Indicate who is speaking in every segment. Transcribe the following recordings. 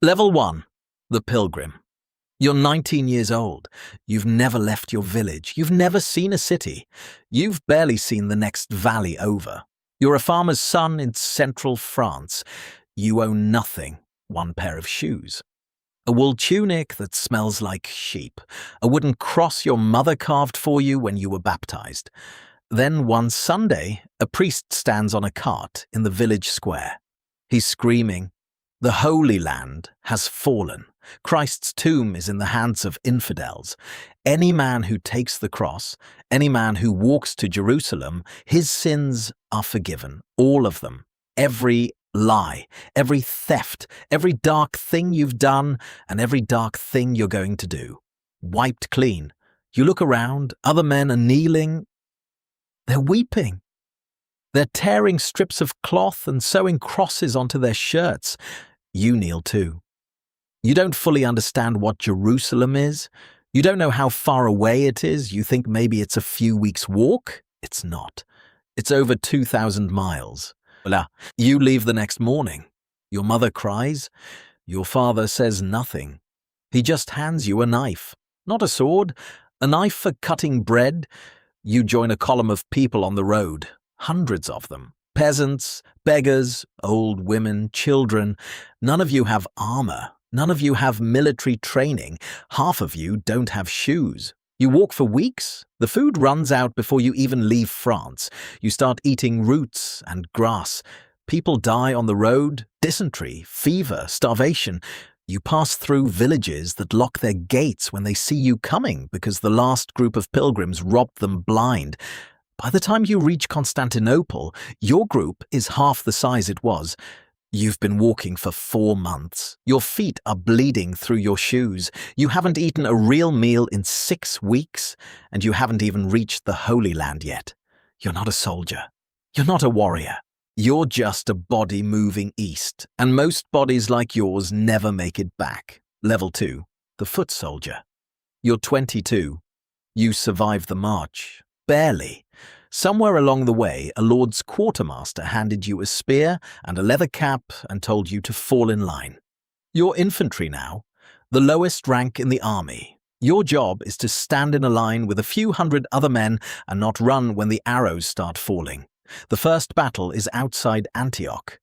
Speaker 1: Level 1. The Pilgrim. You're 19 years old. You've never left your village. You've never seen a city. You've barely seen the next valley over. You're a farmer's son in central France. You own nothing. One pair of shoes. A wool tunic that smells like sheep. A wooden cross your mother carved for you when you were baptized. Then one Sunday, a priest stands on a cart in the village square. He's screaming, "The Holy Land has fallen. Christ's tomb is in the hands of infidels. Any man who takes the cross, any man who walks to Jerusalem, his sins are forgiven, all of them. Every lie, every theft, every dark thing you've done, and every dark thing you're going to do. Wiped clean. You look around, other men are kneeling. They're weeping. They're tearing strips of cloth and sewing crosses onto their shirts. You kneel too. You don't fully understand what Jerusalem is. You don't know how far away it is. You think maybe it's a few weeks' walk. It's not. It's over 2,000 miles. Voila. You leave the next morning. Your mother cries. Your father says nothing. He just hands you a knife. Not a sword. A knife for cutting bread. You join a column of people on the road. Hundreds of them. Peasants, beggars, old women, children. None of you have armor. None of you have military training. Half of you don't have shoes. You walk for weeks. The food runs out before you even leave France. You start eating roots and grass. People die on the road. Dysentery, fever, starvation. You pass through villages that lock their gates when they see you coming because the last group of pilgrims robbed them blind. By the time you reach Constantinople, your group is half the size it was. You've been walking for 4 months. Your feet are bleeding through your shoes. You haven't eaten a real meal in 6 weeks, and you haven't even reached the Holy Land yet. You're not a soldier. You're not a warrior. You're just a body moving east, and most bodies like yours never make it back. Level 2. The Foot Soldier. You're 22. You survive the march. Barely. Somewhere along the way, a lord's quartermaster handed you a spear and a leather cap and told you to fall in line. You're infantry now, the lowest rank in the army. Your job is to stand in a line with a few hundred other men and not run when the arrows start falling. The first battle is outside Antioch.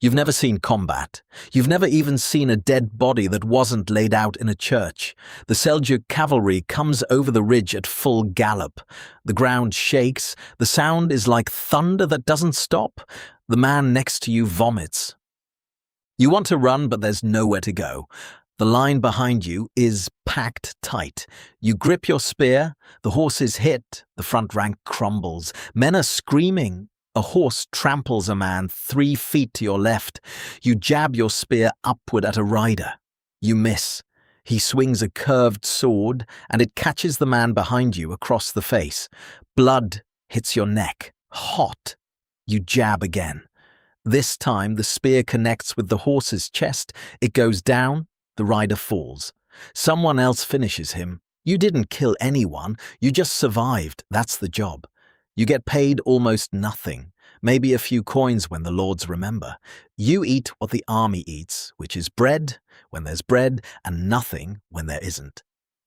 Speaker 1: You've never seen combat. You've never even seen a dead body that wasn't laid out in a church. The Seljuk cavalry comes over the ridge at full gallop. The ground shakes. The sound is like thunder that doesn't stop. The man next to you vomits. You want to run, but there's nowhere to go. The line behind you is packed tight. You grip your spear. The horses hit. The front rank crumbles. Men are screaming. A horse tramples a man 3 feet to your left. You jab your spear upward at a rider. You miss. He swings a curved sword, and it catches the man behind you across the face. Blood hits your neck. Hot. You jab again. This time the spear connects with the horse's chest. It goes down. The rider falls. Someone else finishes him. You didn't kill anyone. You just survived. That's the job. You get paid almost nothing, maybe a few coins when the lords remember. You eat what the army eats, which is bread when there's bread and nothing when there isn't.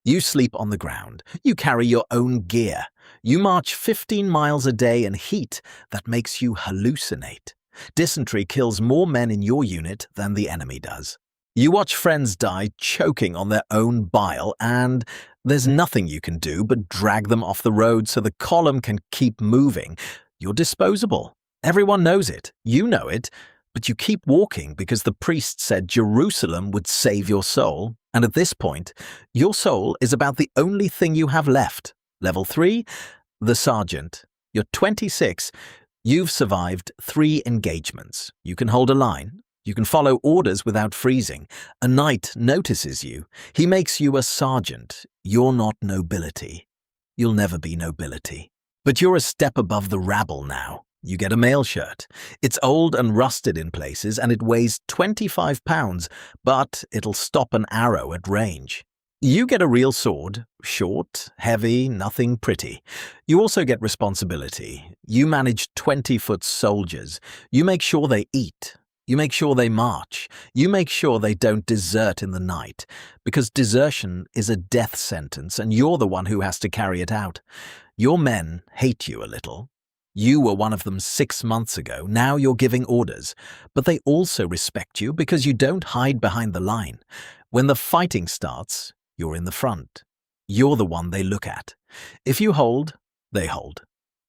Speaker 1: You sleep on the ground. You carry your own gear. You march 15 miles a day in heat that makes you hallucinate. Dysentery kills more men in your unit than the enemy does. You watch friends die choking on their own bile, and there's nothing you can do but drag them off the road so the column can keep moving. You're disposable. Everyone knows it. You know it. But you keep walking because the priest said Jerusalem would save your soul. And at this point, your soul is about the only thing you have left. Level 3, the sergeant. You're 26. You've survived 3 engagements. You can hold a line. You can follow orders without freezing. A knight notices you. He makes you a sergeant. You're not nobility. You'll never be nobility. But you're a step above the rabble now. You get a mail shirt. It's old and rusted in places, and it weighs 25 pounds, but it'll stop an arrow at range. You get a real sword, short, heavy, nothing pretty. You also get responsibility. You manage 20-foot soldiers. You make sure they eat. You make sure they march. You make sure they don't desert in the night, because desertion is a death sentence and you're the one who has to carry it out. Your men hate you a little. You were one of them 6 months ago. Now you're giving orders. But they also respect you because you don't hide behind the line. When the fighting starts, you're in the front. You're the one they look at. If you hold, they hold.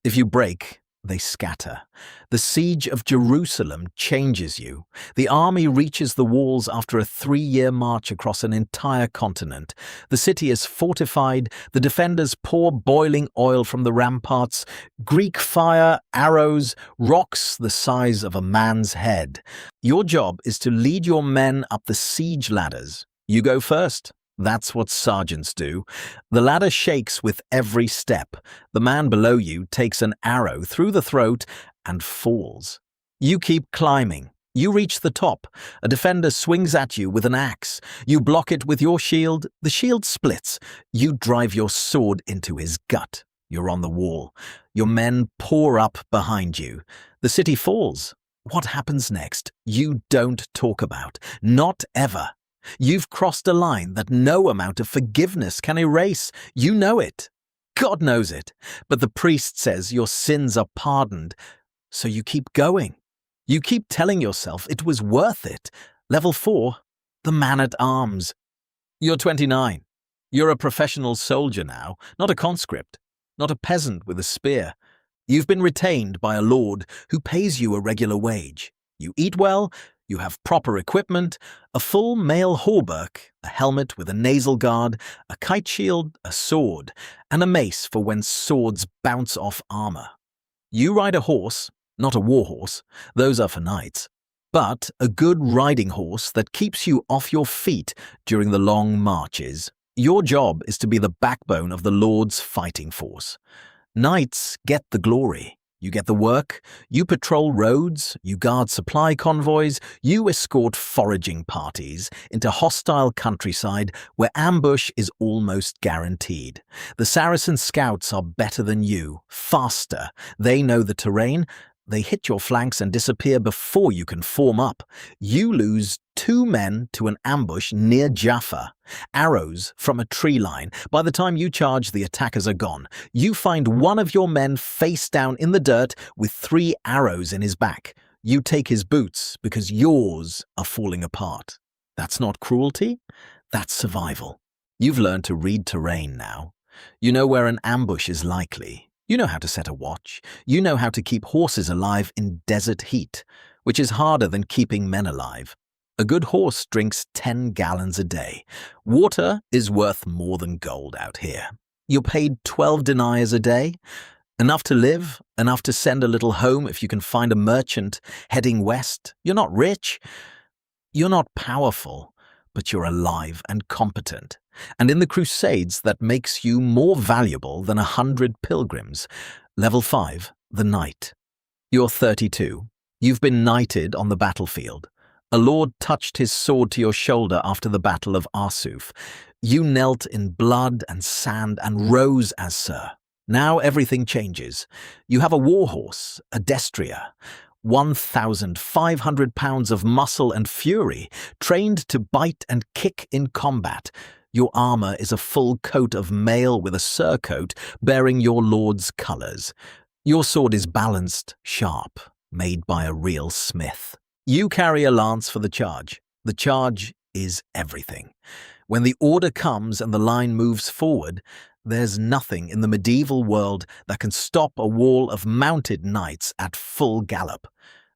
Speaker 1: If you break, they scatter. The siege of Jerusalem changes you. The army reaches the walls after a 3-year march across an entire continent. The city is fortified. The defenders pour boiling oil from the ramparts. Greek fire, arrows, rocks the size of a man's head. Your job is to lead your men up the siege ladders. You go first. That's what sergeants do. The ladder shakes with every step. The man below you takes an arrow through the throat and falls. You keep climbing. You reach the top. A defender swings at you with an axe. You block it with your shield. The shield splits. You drive your sword into his gut. You're on the wall. Your men pour up behind you. The city falls. What happens next? You don't talk about. Not ever. You've crossed a line that no amount of forgiveness can erase. You know it. God knows it. But the priest says your sins are pardoned. So you keep going. You keep telling yourself it was worth it. Level 4, the man-at-arms. You're 29. You're a professional soldier now, not a conscript, not a peasant with a spear. You've been retained by a lord who pays you a regular wage. You eat well. You have proper equipment, a full mail hauberk, a helmet with a nasal guard, a kite shield, a sword, and a mace for when swords bounce off armor. You ride a horse, not a war horse, those are for knights, but a good riding horse that keeps you off your feet during the long marches. Your job is to be the backbone of the Lord's fighting force. Knights get the glory. You get the work, you patrol roads, you guard supply convoys, you escort foraging parties into hostile countryside where ambush is almost guaranteed. The Saracen scouts are better than you, faster. They know the terrain. They hit your flanks and disappear before you can form up. You lose 2 men to an ambush near Jaffa. Arrows from a tree line. By the time you charge, the attackers are gone. You find one of your men face down in the dirt with 3 arrows in his back. You take his boots because yours are falling apart. That's not cruelty. That's survival. You've learned to read terrain now. You know where an ambush is likely. You know how to set a watch. You know how to keep horses alive in desert heat, which is harder than keeping men alive. A good horse drinks 10 gallons a day. Water is worth more than gold out here. You're paid 12 deniers a day. Enough to live, enough to send a little home if you can find a merchant heading west. You're not rich. You're not powerful, but you're alive and competent. And in the Crusades, that makes you more valuable than 100 pilgrims. Level 5, the Knight. You're 32. You've been knighted on the battlefield. A lord touched his sword to your shoulder after the Battle of Arsuf. You knelt in blood and sand and rose as Sir. Now everything changes. You have a war horse, a destrier. 1,500 pounds of muscle and fury, trained to bite and kick in combat. Your armor is a full coat of mail with a surcoat bearing your lord's colours. Your sword is balanced, sharp, made by a real smith. You carry a lance for the charge. The charge is everything. When the order comes and the line moves forward, there's nothing in the medieval world that can stop a wall of mounted knights at full gallop.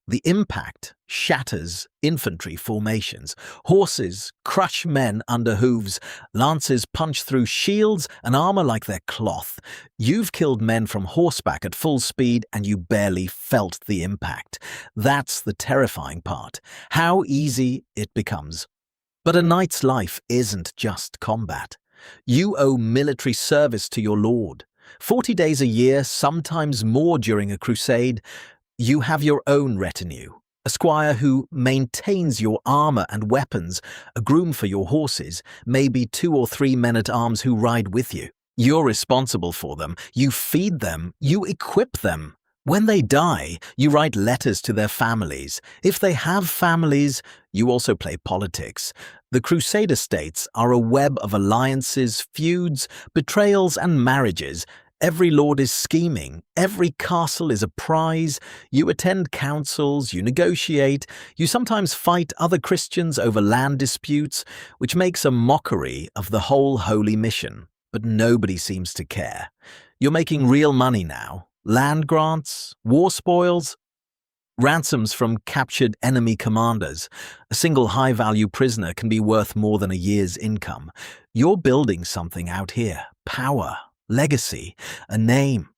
Speaker 1: The impact shatters infantry formations. Horses crush men under hooves. Lances punch through shields and armor like they're cloth. You've killed men from horseback at full speed and you barely felt the impact. That's the terrifying part. How easy it becomes. But a knight's life isn't just combat. You owe military service to your lord. 40 days a year, sometimes more during a crusade. You have your own retinue, a squire who maintains your armor and weapons, a groom for your horses, maybe 2 or 3 men-at-arms who ride with you. You're responsible for them, you feed them, you equip them. When they die, you write letters to their families. If they have families, you also play politics. The Crusader states are a web of alliances, feuds, betrayals, and marriages. Every lord is scheming. Every castle is a prize. You attend councils, you negotiate, you sometimes fight other Christians over land disputes, which makes a mockery of the whole holy mission. But nobody seems to care. You're making real money now. Land grants, war spoils, ransoms from captured enemy commanders. A single high-value prisoner can be worth more than a year's income. You're building something out here. Power, legacy, a name.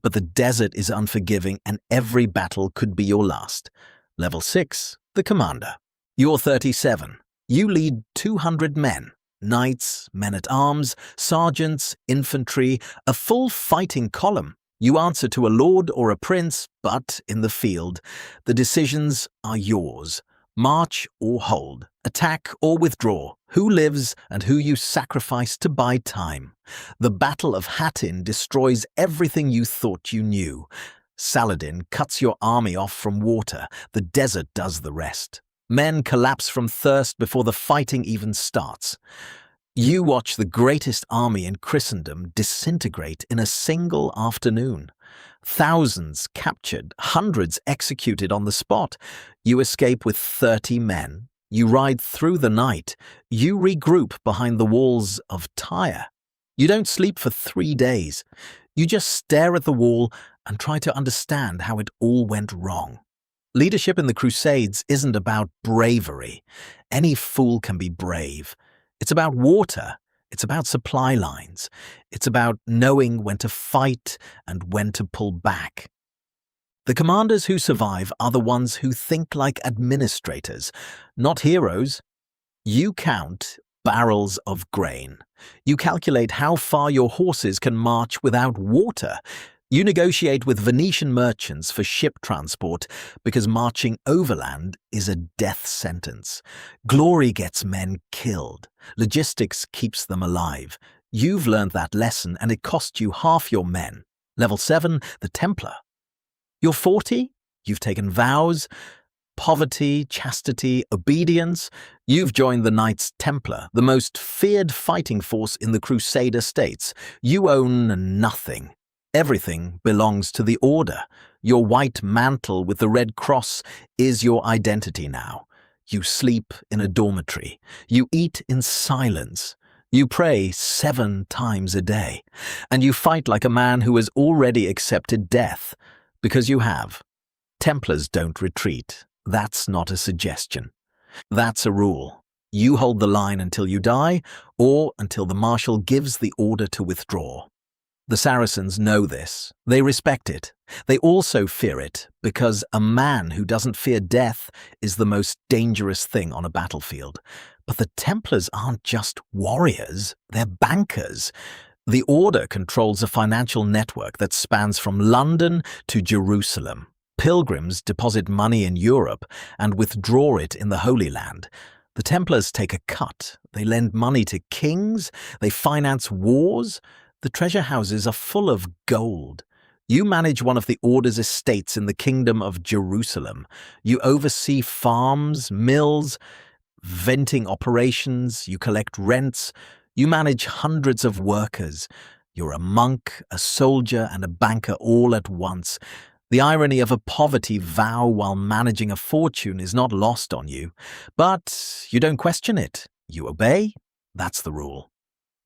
Speaker 1: But the desert is unforgiving and every battle could be your last. Level 6, the commander. You're 37. You lead 200 men. Knights, men-at-arms, sergeants, infantry, a full fighting column. You answer to a lord or a prince, but in the field, the decisions are yours. March or hold, attack or withdraw, who lives and who you sacrifice to buy time. The Battle of Hattin destroys everything you thought you knew. Saladin cuts your army off from water, the desert does the rest. Men collapse from thirst before the fighting even starts. You watch the greatest army in Christendom disintegrate in a single afternoon. Thousands captured, hundreds executed on the spot. You escape with 30 men. You ride through the night. You regroup behind the walls of Tyre. You don't sleep for 3 days. You just stare at the wall and try to understand how it all went wrong. Leadership in the Crusades isn't about bravery. Any fool can be brave. It's about water. It's about supply lines. It's about knowing when to fight and when to pull back. The commanders who survive are the ones who think like administrators, not heroes. You count barrels of grain. You calculate how far your horses can march without water. You negotiate with Venetian merchants for ship transport because marching overland is a death sentence. Glory gets men killed. Logistics keeps them alive. You've learned that lesson and it cost you half your men. Level 7, the Templar. You're 40? You've taken vows. Poverty, chastity, obedience. You've joined the Knights Templar, the most feared fighting force in the Crusader states. You own nothing. Everything belongs to the Order. Your white mantle with the red cross is your identity now. You sleep in a dormitory. You eat in silence. You pray 7 times a day. And you fight like a man who has already accepted death. Because you have. Templars don't retreat. That's not a suggestion. That's a rule. You hold the line until you die, or until the marshal gives the order to withdraw. The Saracens know this. They respect it. They also fear it, because a man who doesn't fear death is the most dangerous thing on a battlefield. But the Templars aren't just warriors, they're bankers. The Order controls a financial network that spans from London to Jerusalem. Pilgrims deposit money in Europe and withdraw it in the Holy Land. The Templars take a cut. They lend money to kings. They finance wars. The treasure houses are full of gold. You manage one of the Order's estates in the Kingdom of Jerusalem. You oversee farms, mills, venting operations. You collect rents. You manage hundreds of workers. You're a monk, a soldier, and a banker all at once. The irony of a poverty vow while managing a fortune is not lost on you. But you don't question it. You obey. That's the rule.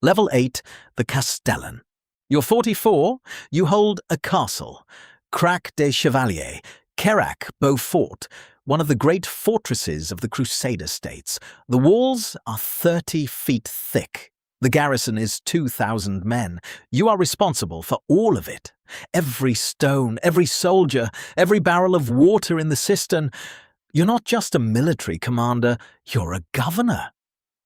Speaker 1: Level 8, the Castellan. You're 44. You hold a castle. Crac des Chevaliers, Kerak Beaufort, one of the great fortresses of the Crusader states. The walls are 30 feet thick. The garrison is 2,000 men. You are responsible for all of it. Every stone, every soldier, every barrel of water in the cistern. You're not just a military commander, you're a governor.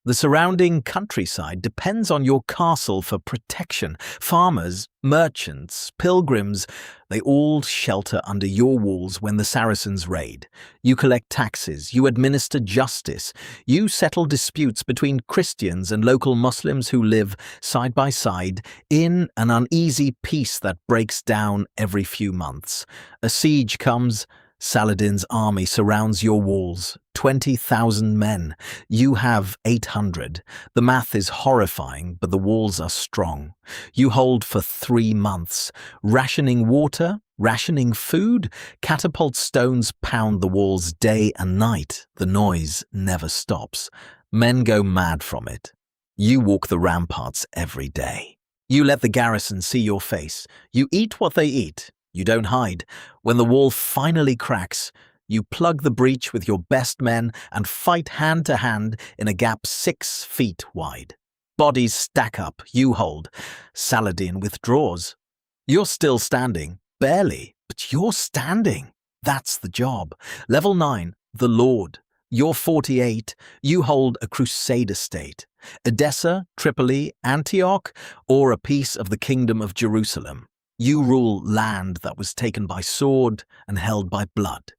Speaker 1: The surrounding countryside depends on your castle for protection. Farmers, merchants, pilgrims, they all shelter under your walls when the Saracens raid. You collect taxes, you administer justice, you settle disputes between Christians and local Muslims who live side by side in an uneasy peace that breaks down every few months. A siege comes. Saladin's army surrounds your walls, 20,000 men. You have 800. The math is horrifying, but the walls are strong. You hold for 3 months. Rationing water, rationing food, catapult stones pound the walls day and night. The noise never stops. Men go mad from it. You walk the ramparts every day. You let the garrison see your face. You eat what they eat. You don't hide. When the wall finally cracks, you plug the breach with your best men and fight hand to hand in a gap 6 feet wide. Bodies stack up, you hold. Saladin withdraws. You're still standing. Barely, but you're standing. That's the job. Level 9, the Lord. You're 48. You hold a Crusader state. Edessa, Tripoli, Antioch, or a piece of the Kingdom of Jerusalem. You rule land that was taken by sword and held by blood.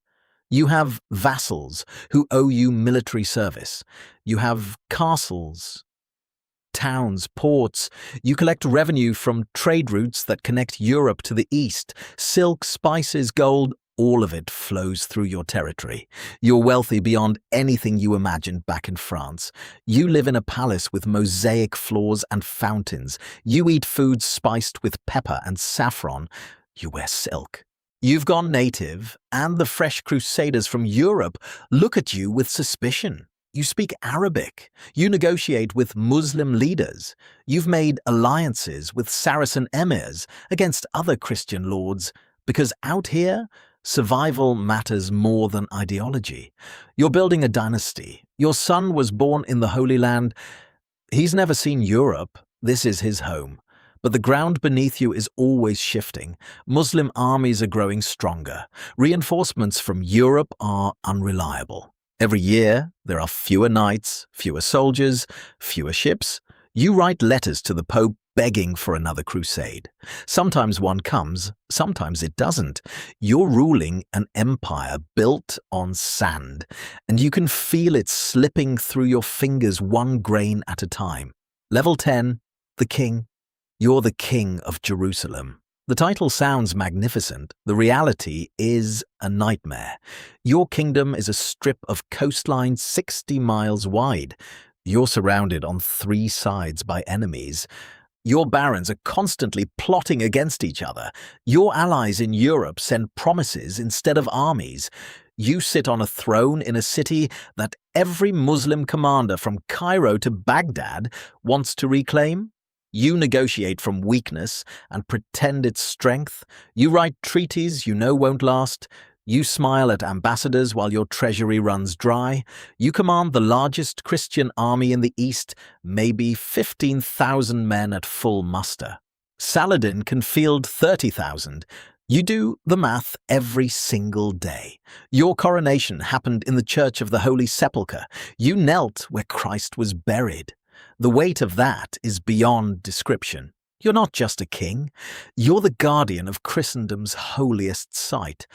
Speaker 1: You have vassals who owe you military service. You have castles, towns, ports. You collect revenue from trade routes that connect Europe to the east. Silk, spices, gold, all of it flows through your territory. You're wealthy beyond anything you imagined back in France. You live in a palace with mosaic floors and fountains. You eat food spiced with pepper and saffron. You wear silk. You've gone native, and the fresh crusaders from Europe look at you with suspicion. You speak Arabic. You negotiate with Muslim leaders. You've made alliances with Saracen emirs against other Christian lords, because out here, survival matters more than ideology. You're building a dynasty. Your son was born in the Holy Land. He's never seen Europe. This is his home. But the ground beneath you is always shifting. Muslim armies are growing stronger. Reinforcements from Europe are unreliable. Every year, there are fewer knights, fewer soldiers, fewer ships. You write letters to the Pope begging for another crusade. Sometimes one comes, sometimes it doesn't. You're ruling an empire built on sand, and you can feel it slipping through your fingers one grain at a time. Level 10, the King. You're the King of Jerusalem. The title sounds magnificent. The reality is a nightmare. Your kingdom is a strip of coastline 60 miles wide. You're surrounded on 3 sides by enemies. Your barons are constantly plotting against each other. Your allies in Europe send promises instead of armies. You sit on a throne in a city that every Muslim commander from Cairo to Baghdad wants to reclaim. You negotiate from weakness and pretend it's strength. You write treaties you know won't last. You smile at ambassadors while your treasury runs dry. You command the largest Christian army in the East, maybe 15,000 men at full muster. Saladin can field 30,000. You do the math every single day. Your coronation happened in the Church of the Holy Sepulchre. You knelt where Christ was buried. The weight of that is beyond description. You're not just a king. You're the guardian of Christendom's holiest site.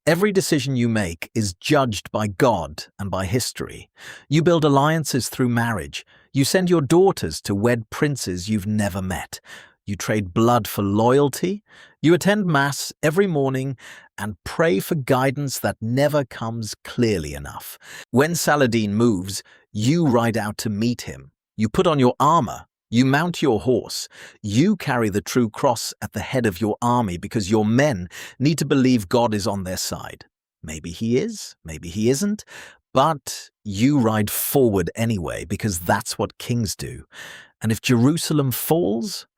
Speaker 1: Every decision you make is judged by God and by history. You build alliances through marriage. You send your daughters to wed princes you've never met. You trade blood for loyalty. You attend Mass every morning and pray for guidance that never comes clearly enough. When Saladin moves, you ride out to meet him. You put on your armor. You mount your horse. You carry the true cross at the head of your army because your men need to believe God is on their side. Maybe he is, maybe he isn't, but you ride forward anyway because that's what kings do. And if Jerusalem falls,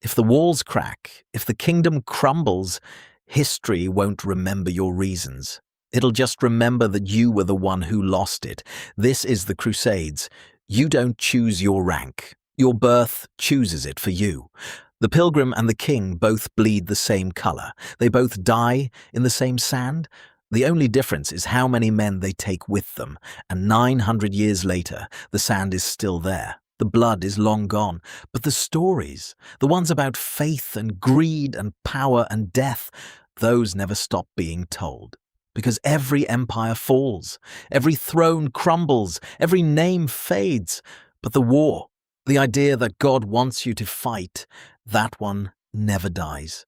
Speaker 1: if the walls crack, if the kingdom crumbles, history won't remember your reasons. It'll just remember that you were the one who lost it. This is the Crusades. You don't choose your rank. Your birth chooses it for you. The pilgrim and the king both bleed the same color. They both die in the same sand. The only difference is how many men they take with them, and 900 years later, the sand is still there. The blood is long gone, but the stories, the ones about faith and greed and power and death, those never stop being told. Because every empire falls, every throne crumbles, every name fades. But the war, the idea that God wants you to fight, that one never dies.